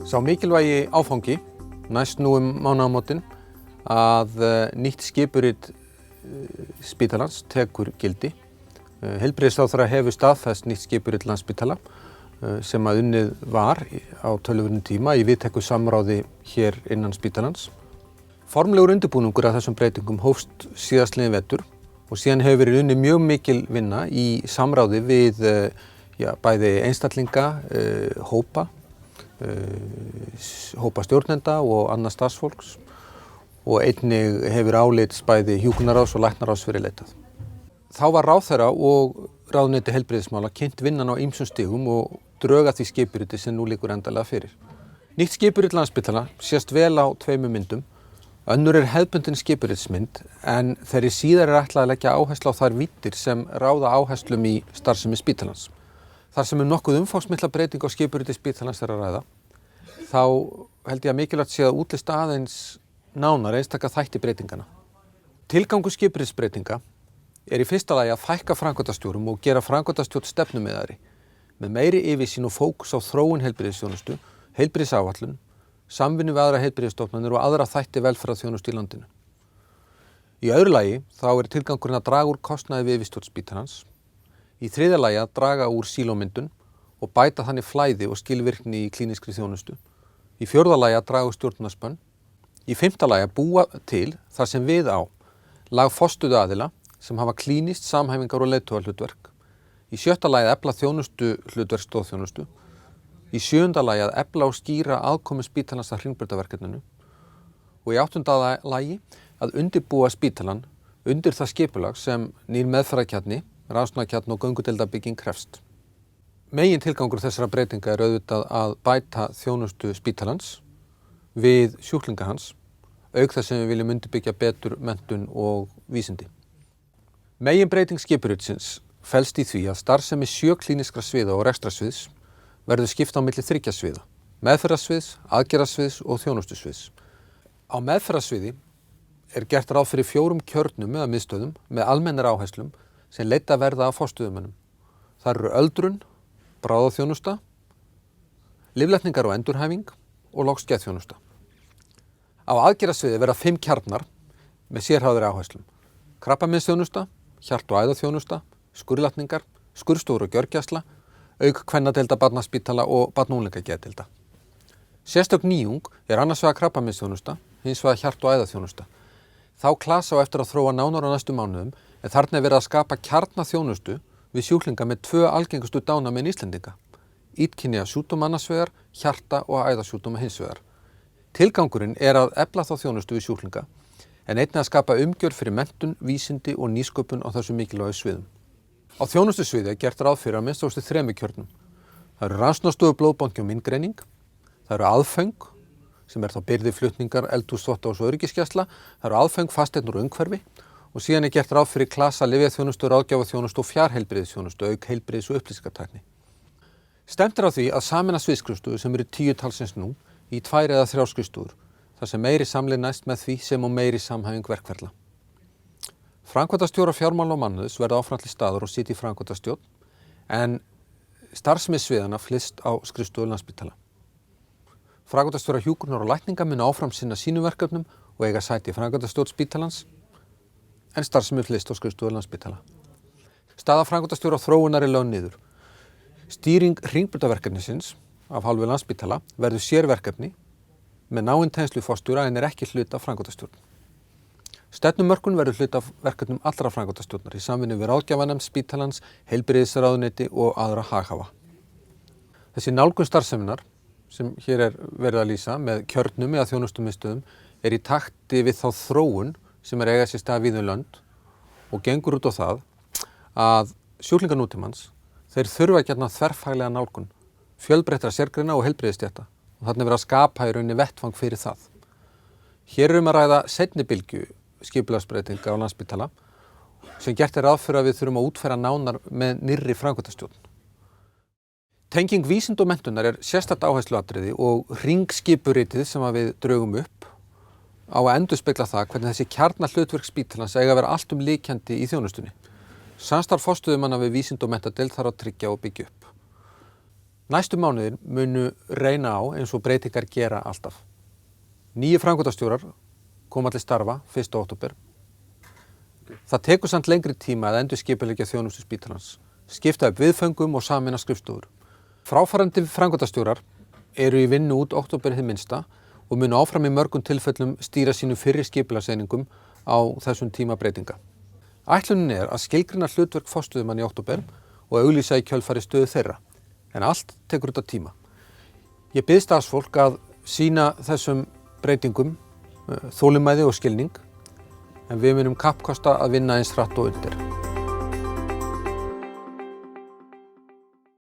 Sá mikilvægi áfangi næst nú mánaðamótin að nýtt skipurit spítalans tekur gildi. Heilbrigðisráðherra hefur staðfest nýtt skipurit Landspítala sem að unnið var á töluverðum tíma í víðtæku samráði hér innan spítalans. Formlegur undirbúningur að þessum breytingum hófst síðastliðinn vetur og síðan hefur verið unnið mjög mikil vinna í samráði við bæði einstaklinga, hópa stjórnenda og annað starfsfólks og einnig hefur álits bæði hjúkrunarráðs og læknaráðs verið leitað. Þá var ráðherra og ráðuneyti heilbrigðismála kynnt vinnan á ýmsum stigum og drög að því skipuriti sem nú liggur endanlega fyrir. Nýtt skipurit Landspítala sést vel á tveimur myndum. Önnur hefðbundin skipuritsmynd en þeirri síðar ætlað að leggja áherslu á þær víddir sem ráða áherslum í starfsemi spítalans. Þar sem nokkuð umfangsmikla breyting á skipuriti spítalans er að ræða, þá held ég að mikilvægt sé að útlista aðeins nánar einstaka þætti breytingana. Tilgangur skipuritsbreytinga er í fyrsta lagi að fækka framkvæmdastjórum og gera framkvæmdastjórn stefnumiðaðri með meiri yfirsýn og fókus á þróun heilbrigðisþjónustu, heilbrigðisáætlun, samvinnu við aðra heilbrigðisstofnanir og aðra þætti velferðarþjónustu í landinu. Í öðru lagi þá er tilgangurinn að draga úr kostnaði við yfirstjórn spítalans. Í þriðja lagi að draga úr sílómyndun og bæta þannig flæði og skilvirkni í klínískri þjónustu. Í fjórða lagi að draga úr stjórnunarspönn. Í fimmta lagi að búa til þar sem við á lagfostuðu aðila sem hafa klínískt samhæfingar og leiðtogahlutverk. Í sjötta lagi að efla þjónustu hlutverk stoðþjónustu. Í sjöunda lagi að efla og skýra aðkomu spítalans að Hringbrautaverkefninu og í áttunda lagi að undirbúa spítalan undir það skipulag sem nýr meðferðarkjarni, rannsóknarkjarni og göngudeildarbygging krefst. Megin tilgangur þessara breytinga er auðvitað að bæta þjónustu spítalans við sjúklinga hans, auk þess sem við viljum undirbyggja betur menntun og vísindi. Megin breyting skipuritsins felst í því að starfsemi 7 klínískra sviða og rekstrarsviðs verður skipt á milli 3 sviða, meðferðarsviðs, aðgerðarsviðs og þjónustusviðs. Á meðferðarsviði er gert ráð fyrir 4 kjörnum eða miðstöðum með almennir áherslum sem leita verða af forstöðumönnum. Það eru öldrun, bráðaþjónusta, lyflækningar og endurhæfing og loks geðþjónusta. Á aðgerðarsviði verða 5 kjarnar með sérhæfðari áherslum. Krabbameinsþjónusta, hjart- og æðaþjónusta, skurðlækningar, skurðstofur og gjörgæsla, auk kvennadeilda barnaspítala og barna- og unglingageðdeilda. Sérstök nýjung er annars vegar krabbameinsþjónusta, hins vegar hjart- og æðaþjónusta. Þá klasa á eftir að þróa nánar á næstu mánuðum en þarna er verið að skapa kjarnaþjónustu við sjúklinga með 2 algengustu dánarmein Íslendinga. Illkynja sjúkdóma annars vegar, hjarta- og æðasjúkdóma hins vegar. Tilgangurinn er að efla þá þjónustu við sjúklinga en einnig að skapa umgjörð fyrir menntun, vísindi og nýsköpun á þessum mikilvægu sviðum. Á þjónustusviði er gert ráð fyrir að minnst 3 kjörnum. Það eru rannsóknarstofu blóðbanki og myndgreining, það eru aðföng, sem er þá birgðiflutningar, eldhús, þvotta- og öryggisgæsla, það eru aðföng, fasteignir og umhverfi og síðan er gert ráð fyrir klasa, lyfjaþjónustu, ráðgjafaþjónustu og fjarheilbrigðisþjónustu, auk heilbrigðis- og upplýsingatækni. Stefnt er á því að sameina sviðsskrifstofur sem eru 10 talsins nú í 2 eða 3 skrifstofur, þar sem meiri samlegð næst með því sem og meiri samhæfing verkferla. Framkvæmdastjórar fjármála og mannauðs verða áfram til staðar og sitja í framkvæmdastjórn en starfsemi-sviðanna flyst á skrifstofu Landspítala. Framkvæmdastjórar hjúkrunar og lækninga munu áfram sinna sínum verkefnum og eiga sæti í framkvæmdastjórn spítalans en starfsemi flyst á skrifstofu Landspítala. Staða framkvæmdastjóra þróunar er lögð niður. Stýring Hringbrautaverkefnisins af hálfu Landspítala verður sérverkefni með náin tengsl við forstjóra en er ekki hluti af framkvæmdastjórn. Stefnumörkun verður hluti af verkefnum allra framkvæmdastjórnar í samvinnu við ráðgjafanefnd spítalans, heilbrigðisráðuneyti og aðra haghafa. Þessi nálgun starfseminnar sem hér er verið að lýsa með kjörnum eða þjónustumiðstöðum er í takti við þá þróun sem er eiga sér stað víða um lönd og gengur út á það að sjúklingar nútímans þeir þurfa gjarnan þverfaglega nálgun, fjölbreyttra sérgreina og heilbrigðisstétta og þarna er verið að skapa í rauninni vettvang fyrir það. Hér er að ræða seinni bylgju skipulagsbreytinga á Landspítala sem gert er ráð fyrir að við þurfum að útfæra nánar með nýrri framkvæmdastjórn. Tenging vísinda og menntunar er sérstakt áhersluatriði og hringskipuritið sem við drögum upp á að endurspegla það hvernig þessi kjarnahlutverk spítalans eiga að vera alltumlykjandi í þjónustunni. Samstarf forstöðumanna við vísinda og menntadeild þarf að tryggja og byggja upp. Næstu mánuðir munu reyna á eins og breytingar gera alltaf. Nýju framkvæmdastjórar koma til starfa 1. október. Það tekur samt lengri tíma að endurskipuleggja þjónustu spítalans, skipta upp viðföngum og sameina skrifstofur. Fráfarandi framkvæmdastjórar eru í vinnu út október hið minnsta og munu áfram í mörgum tilfellum stýra sínum fyrri skipulagseiningum á þessum tíma breytinga. Ætlunin að skilgreina hlutverk forstöðumanna í október og auglýsa í kjölfari stöðu þeirra, en allt tekur þetta tíma. Ég bið starfsfólk að sýna þessum breytingum þolinmæði og skilning, en við munum kappkosta að vinna eins hratt og undir.